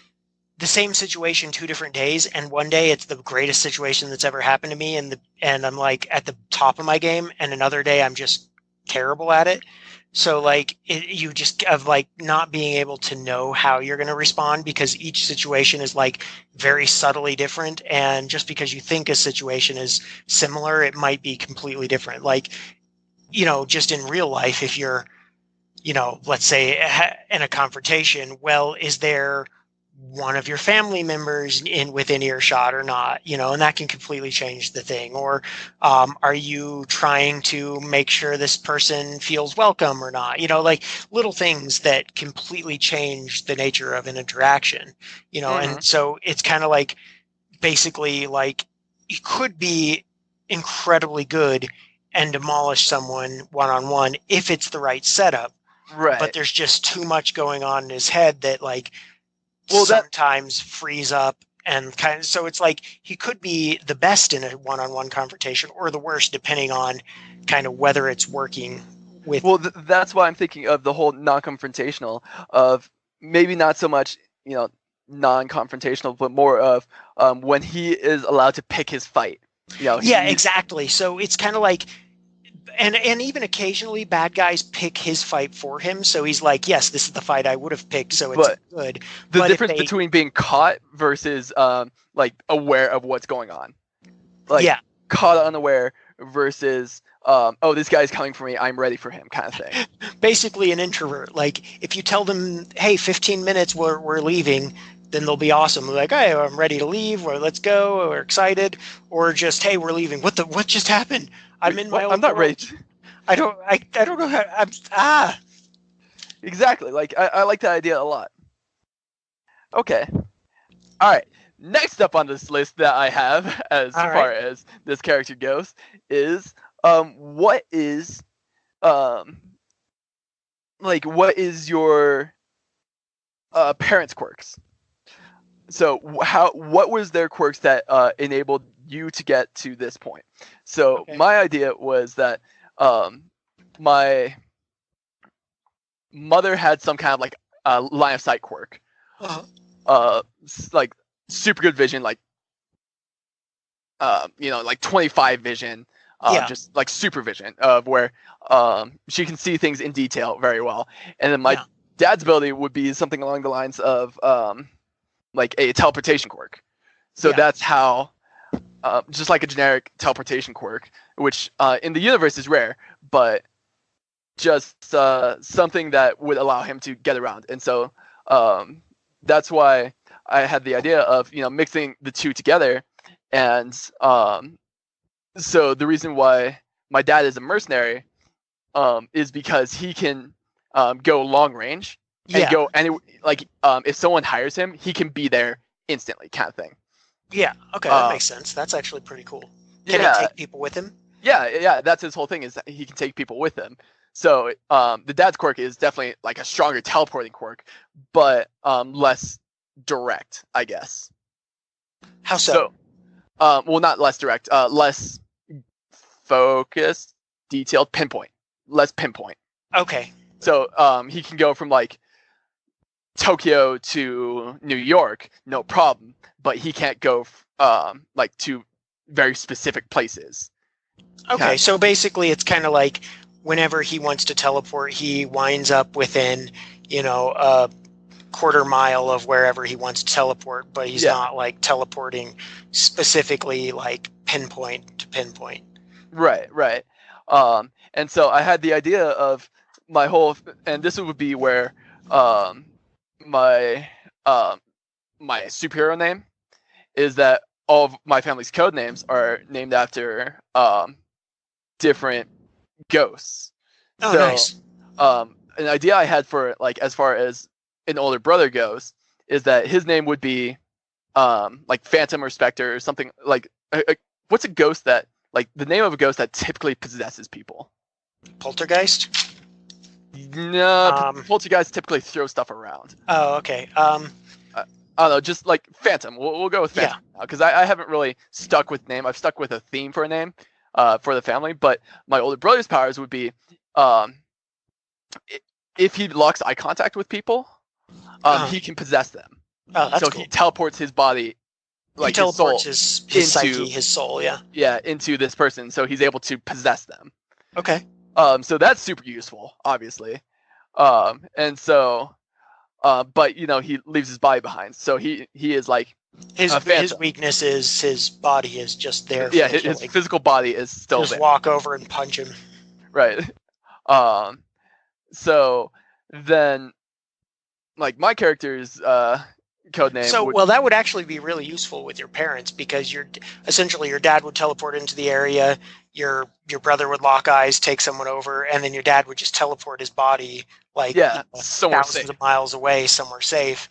the same situation 2 different days, and one day it's the greatest situation that's ever happened to me, and I'm like at the top of my game, and another day I'm just terrible at it. So like, you just have like not being able to know how you're going to respond, because each situation is like very subtly different, and just because you think a situation is similar, it might be completely different. Like, just in real life, if you're let's say in a confrontation, well, is there one of your family members within earshot or not, and that can completely change the thing. Or are you trying to make sure this person feels welcome or not? Like little things that completely change the nature of an interaction, and so it's kind of like, basically, like, you could be incredibly good and demolish someone one-on-one if it's the right setup. Right. But there's just too much going on in his head that like, sometimes freeze up, and kind of, so it's like he could be the best in a one-on-one confrontation, or the worst, depending on kind of whether it's working with. Well, that's why I'm thinking of the whole non-confrontational, of maybe not so much non-confrontational, but more of when he is allowed to pick his fight. Exactly. So it's kind of like, and even occasionally bad guys pick his fight for him. So he's like, yes, this is the fight I would have picked, so it's good. The difference between being caught versus like aware of what's going on. Like, caught unaware versus oh, this guy's coming for me, I'm ready for him kind of thing. Basically an introvert. Like, if you tell them, hey, 15 minutes, we're leaving, then they'll be awesome. They're like, hey, I'm ready to leave, or let's go, or we're excited, or just, hey, we're leaving. What just happened? I'm in my own I'm not ready. I don't know how. Exactly. Like, I like that idea a lot. Okay. All right. Next up on this list that I have, as far as this character goes, is what is your parents' quirks? So what was their quirks that enabled you to get to this point? So my idea was that my mother had some kind of like line of sight quirk, like super good vision, like like 25 vision, just like super vision of where she can see things in detail very well. And then my dad's ability would be something along the lines of like a teleportation quirk. So that's how, just like a generic teleportation quirk, which in the universe is rare, but just something that would allow him to get around. And so that's why I had the idea of mixing the two together. And so the reason why my dad is a mercenary is because he can go long range and go if someone hires him, he can be there instantly, kind of thing. Yeah. Okay, that makes sense. That's actually pretty cool. Can he take people with him? Yeah. That's his whole thing, is that he can take people with him. So the dad's quirk is definitely like a stronger teleporting quirk, but less direct, I guess. How so? Well, not less direct, less focused, detailed, less pinpoint. Okay. So he can go from like Tokyo to New York, no problem, but he can't go like to very specific places. Okay, so basically it's kind of like whenever he wants to teleport, he winds up within, a quarter mile of wherever he wants to teleport, but he's not like teleporting specifically like pinpoint to pinpoint. Right. And so I had the idea of my whole, and this would be where my superhero name is that all of my family's code names are named after different ghosts. Oh, so, nice. An idea I had for like as far as an older brother goes is that his name would be like Phantom or Spectre or something like. What's a ghost that like the name of a ghost that typically possesses people? Poltergeist? No, poltergeist typically throw stuff around. Oh, okay. I don't know, just like Phantom. We'll go with Phantom because I haven't really stuck with name. I've stuck with a theme for a name for the family. But my older brother's powers would be if he locks eye contact with people, he can possess them. Oh, that's cool. He teleports his body, like he teleports his psyche, his soul, into this person, so he's able to possess them. Okay. So that's super useful, obviously. And so, but he leaves his body behind, so he is like his weakness is his body is just there. Yeah, his physical body is still just there. Just walk over and punch him. Right. So then, like my character's code name. Well, that would actually be really useful with your parents because essentially your dad would teleport into the area, your brother would lock eyes, take someone over, and then your dad would just teleport his body like somewhere thousands of miles away, somewhere safe,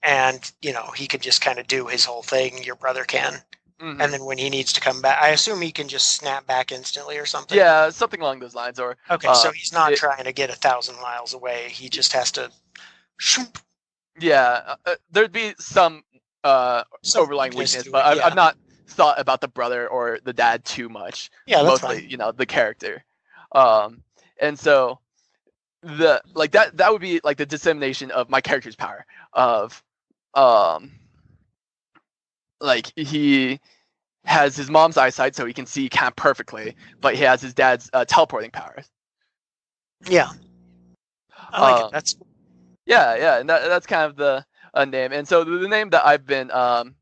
and he could just kind of do his whole thing. Your brother can. Mm-hmm. And then when he needs to come back, I assume he can just snap back instantly or something. Yeah, something along those lines. Or so he's not trying to get 1,000 miles away. He just has to. Yeah, there'd be some overlying weakness, but I've not thought about the brother or the dad too much. Yeah, that's mostly fine. The character. And so that would be like the dissemination of my character's power of like he has his mom's eyesight, so he can see kind of perfectly, but he has his dad's teleporting powers. Yeah, I like it. That's yeah, and that's kind of the name. And so the name that I've been kind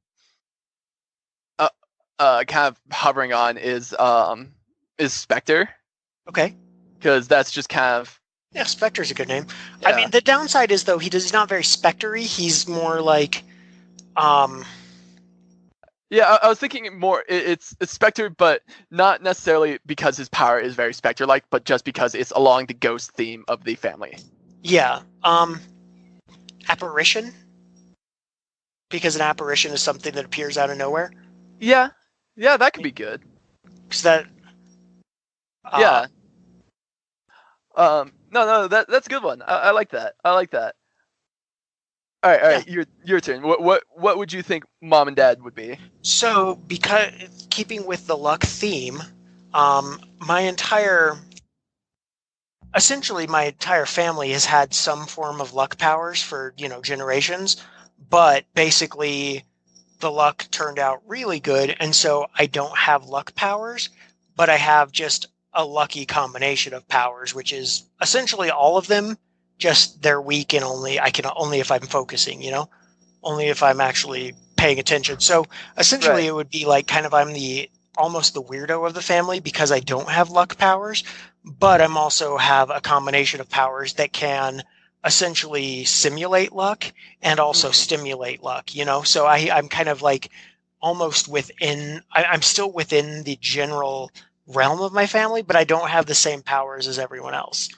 of hovering on is Spectre. Okay. Because that's just kind of Spectre's a good name. Yeah. I mean, the downside is though he's not very spectre-y. He's more like Yeah, I was thinking more. It's Spectre, but not necessarily because his power is very Spectre-like, but just because it's along the ghost theme of the family. Yeah. Apparition? Because an apparition is something that appears out of nowhere? Yeah, that could be good. Because Yeah. No, that's a good one. I like that. I like that. All right. Yeah. Your turn. What would you think mom and dad would be? So, because keeping with the luck theme, my entire essentially my entire family has had some form of luck powers for, generations, but basically the luck turned out really good, and so I don't have luck powers, but I have just a lucky combination of powers, which is essentially all of them, just they're weak and only if I'm focusing, only if I'm actually paying attention. So essentially Right. it would be like kind of I'm the almost the weirdo of the family because I don't have luck powers, but I'm also have a combination of powers that can essentially simulate luck and also Mm-hmm. stimulate luck, So I'm kind of like almost I'm still within the general realm of my family, but I don't have the same powers as everyone else.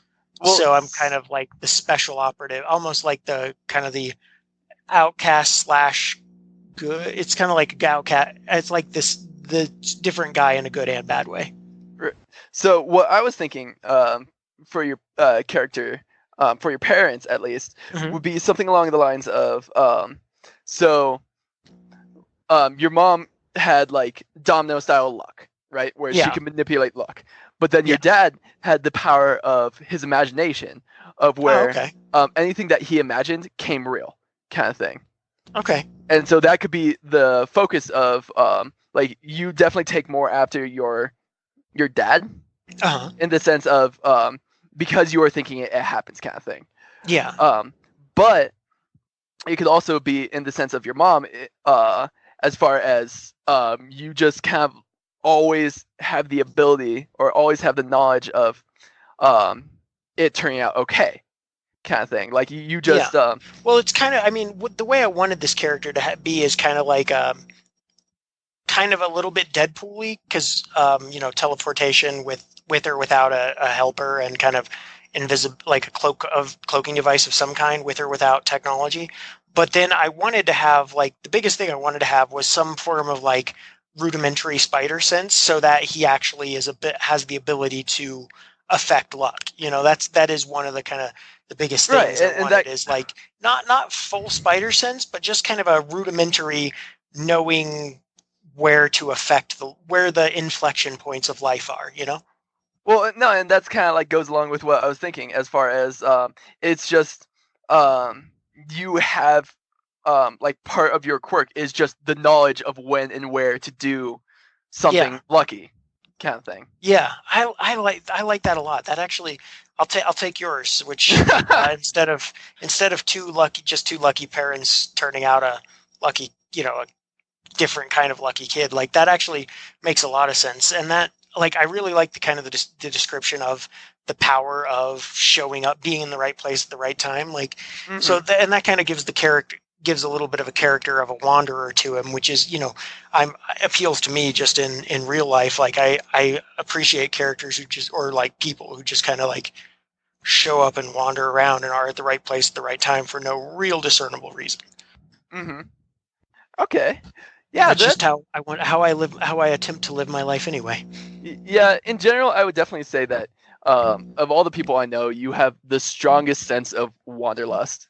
Well, So I'm kind of like the special operative, almost like the kind of the outcast slash good. It's kind of like a outcast. It's like the different guy in a good and bad way. so what I was thinking for your character, for your parents at least, Mm-hmm. would be something along the lines of so your mom had like domino style luck, right? Where she Yeah. can manipulate luck. But then your Yeah. dad had the power of his imagination, of Oh, where okay. anything that he imagined came real, kind of thing. Okay. And so that could be the focus of like you definitely take more after your dad Uh-huh. in the sense of because you are thinking it happens, kind of thing. Yeah. But it could also be in the sense of your mom, as far as you just kind of always have the ability or always have the knowledge of it turning out okay, kind of thing. Like you Yeah. just Well, it's kind of, I mean, the way I wanted this character to be is kind of like, kind of a little bit Deadpool-y because, teleportation with or without a helper and kind of invisible, like a cloaking device of some kind with or without technology. But then I wanted to have like the biggest thing I wanted to have was some form of like rudimentary spider sense so that he actually has the ability to affect luck. That is one of the kind of the biggest right, things I and wanted that is like not full spider sense, but just kind of a rudimentary knowing where to affect where the inflection points of life are. well, no, and that's kind of like goes along with what I was thinking as far as it's just um, you have like part of your quirk is just the knowledge of when and where to do Yeah. something lucky, kind of thing. Yeah, I like that a lot. That actually, I'll take yours, which instead of two lucky parents turning out a lucky, a different kind of lucky kid, like that actually makes a lot of sense. And that, like, I really like the kind of the description of the power of showing up, being in the right place at the right time. Like, so, Mm-hmm. and that kind of gives a little bit of a character of a wanderer to him, which is, I'm appeals to me just in real life. Like I appreciate characters who just, or like people who just kind of like show up and wander around and are at the right place at the right time for no real discernible reason. Mm-hmm. Okay. Yeah, That's that just how I attempt to live my life anyway. yeah, in general, I would definitely say that of all the people I know, you have the strongest sense of wanderlust.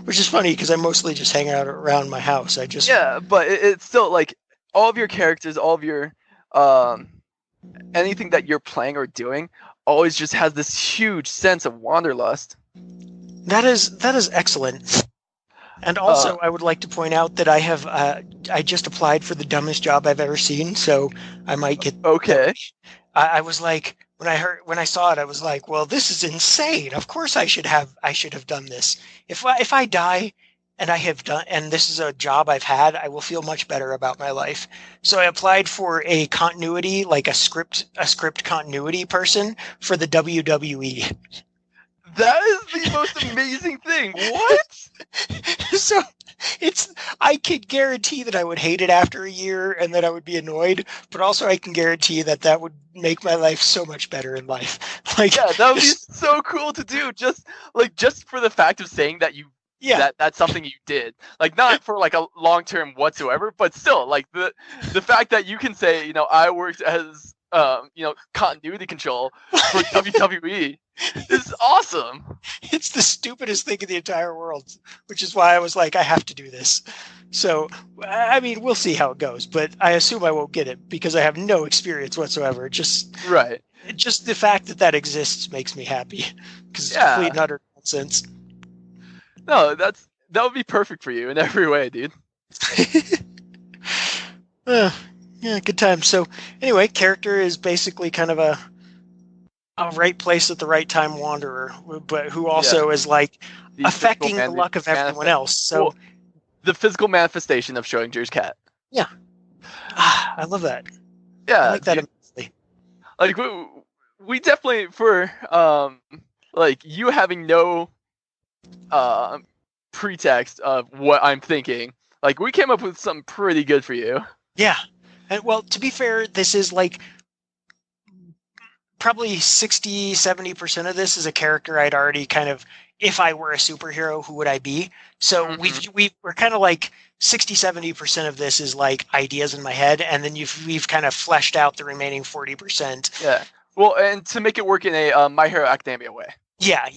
Which is funny because I mostly just hang out around my house. Yeah, but it's still like all of your characters, all of your um, anything that you're playing or doing, always just has this huge sense of wanderlust. That is excellent. And Uh, also, I would like to point out that I just applied for the dumbest job I've ever seen, so I might get the. okay. I was like, when I saw it, I was like, well, this is insane. Of course, I should have done this. If I die, and this is a job I've had, I will feel much better about my life. So I applied for a continuity, like a script continuity person for the WWE. That is the most amazing thing. What? So I could guarantee that I would hate it after a year and that I would be annoyed, but also I can guarantee that would make my life so much better in life. Like, Yeah, that would be so cool to do. Just for the fact of saying that yeah, that's something you did. Like not for like a long term whatsoever, but still like the fact that you can say, I worked as continuity control for WWE. This is awesome. It's the stupidest thing in the entire world, which is why I was like, I have to do this. So, I mean, we'll see how it goes, but I assume I won't get it because I have no experience whatsoever. Just the fact that exists makes me happy because it's complete and utter nonsense. No, that would be perfect for you in every way, dude. Yeah, good time. So anyway, character is basically kind of a right place at the right time wanderer, but who also is like affecting the luck of everyone else. So the physical manifestation of Schrodinger's cat. Yeah. I love that. Yeah. I like that immensely. Like we definitely, for like you having no pretext of what I'm thinking, like we came up with something pretty good for you. Yeah. And well, to be fair, this is like probably 60-70% of this is a character I'd already kind of, if I were a superhero, who would I be? So we're kind of like 60-70% of this is like ideas in my head, and then we've kind of fleshed out the remaining 40%. Yeah. Well, and to make it work in a My Hero Academia way. Yeah.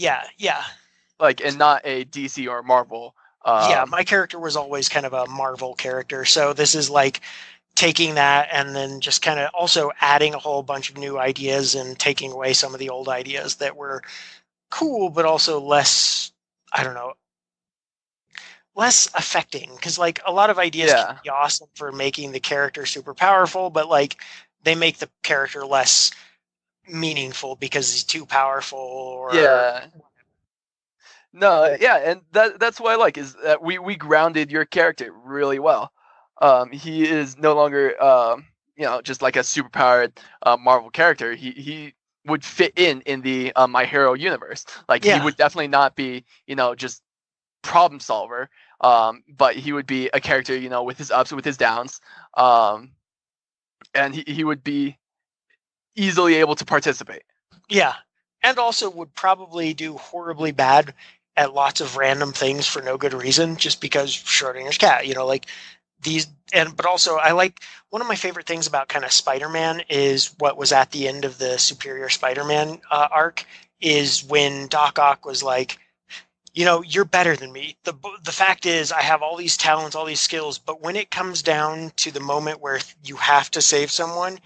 Like, and not a DC or Marvel. My character was always kind of a Marvel character, so this is like taking that and then just kind of also adding a whole bunch of new ideas and taking away some of the old ideas that were cool, but also less, I don't know, less affecting. Because like a lot of ideas can be awesome for making the character super powerful, but like they make the character less meaningful because he's too powerful. Or and that's what I like, is that we grounded your character really well. He is no longer just like a superpowered Marvel character. He would fit in the My Hero universe. Like he would definitely not be just problem solver, but he would be a character with his ups, with his downs, and he would be easily able to participate. Yeah, and also would probably do horribly bad at lots of random things for no good reason, just because Schrodinger's cat. Like these, but also I like, one of my favorite things about kind of Spider-Man is what was at the end of the Superior Spider-Man arc, is when Doc Ock was like, you're better than me. The fact is, I have all these talents, all these skills, but when it comes down to the moment where you have to save someone,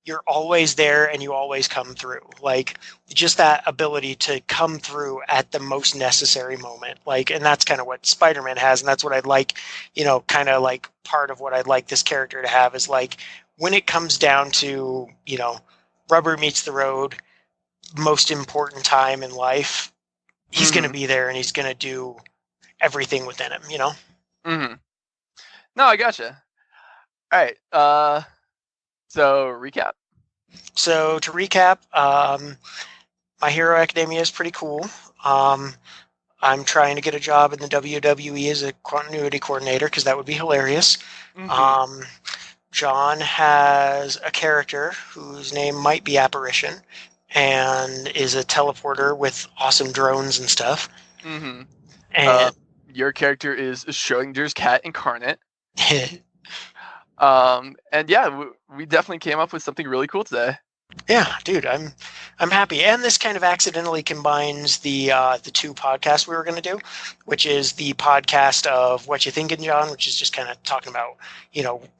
you're always there and you always come through. Like just that ability to come through at the most necessary moment. Like, and that's kind of what Spider-Man has. And that's what I'd like, kind of like part of what I'd like this character to have is like, when it comes down to, rubber meets the road, most important time in life, he's going to be there and he's going to do everything within him, Mm-hmm. No, I gotcha. All right. So recap. So to recap, My Hero Academia is pretty cool. I'm trying to get a job in the WWE as a continuity coordinator because that would be hilarious. Mm-hmm. John has a character whose name might be Apparition and is a teleporter with awesome drones and stuff. Mm-hmm. And your character is Schrodinger's cat incarnate. And yeah, we definitely came up with something really cool today. Yeah, dude, I'm happy. And this kind of accidentally combines the two podcasts we were going to do, which is the podcast of What You Thinkin John, which is just kind of talking about,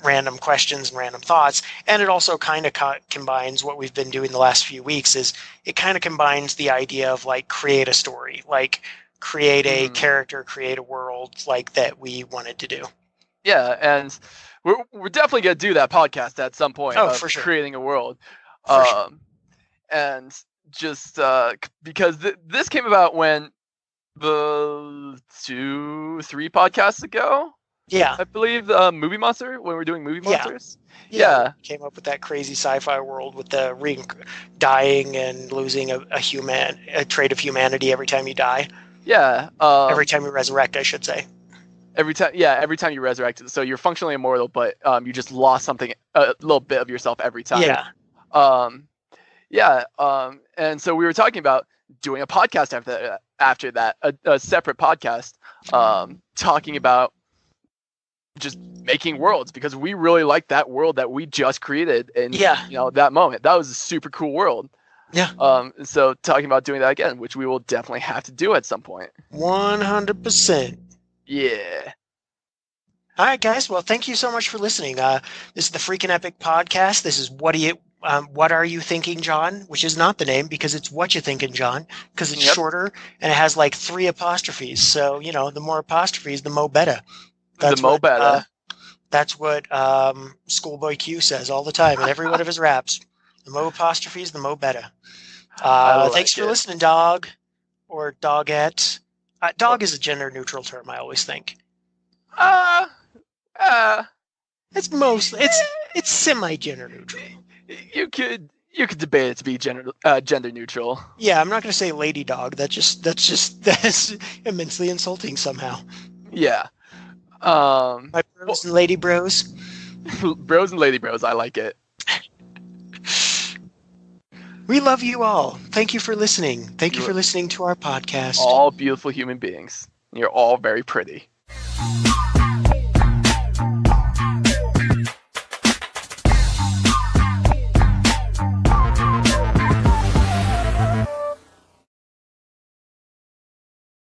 random questions and random thoughts. And it also kind of combines what we've been doing the last few weeks, is it kind of combines the idea of like create a story, like create a character, create a world like that we wanted to do. Yeah, and we're definitely going to do that podcast at some point. Oh, for sure. Creating a world. Sure. And just because this came about when the 2-3 podcasts ago. Yeah. I believe Movie Monster, when we were doing Movie Monsters. Yeah. Came up with that crazy sci-fi world with the dying and losing a trait of humanity every time you die. Yeah. Every time you resurrect, I should say. Every time you resurrect, so you're functionally immortal, but you just lost something, a little bit of yourself every time. Yeah. And so we were talking about doing a podcast after that, a separate podcast, talking about just making worlds, because we really like that world that we just created, and that moment, that was a super cool world. So talking about doing that again, which we will definitely have to do at some point. 100%. Yeah. All right, guys. Well, thank you so much for listening. This is the Freaking Epic podcast. This is What Are You Thinking, John? Which is not the name, because it's What You Thinkin' John, because it's shorter and it has like 3 apostrophes. So, the more apostrophes, the mo better. That's what Schoolboy Q says all the time in every one of his raps. The mo apostrophes, the mo better. Thanks for listening, dog, or dogette. Dog is a gender neutral term, I always think. It's semi-gender neutral. You could debate it to be gender neutral. Yeah, I'm not going to say lady dog. That's immensely insulting somehow. Yeah. My bros and lady bros. Bros and lady bros, I like it. We love you all. Thank you for listening. Thank you for listening to our podcast. All beautiful human beings. You're all very pretty.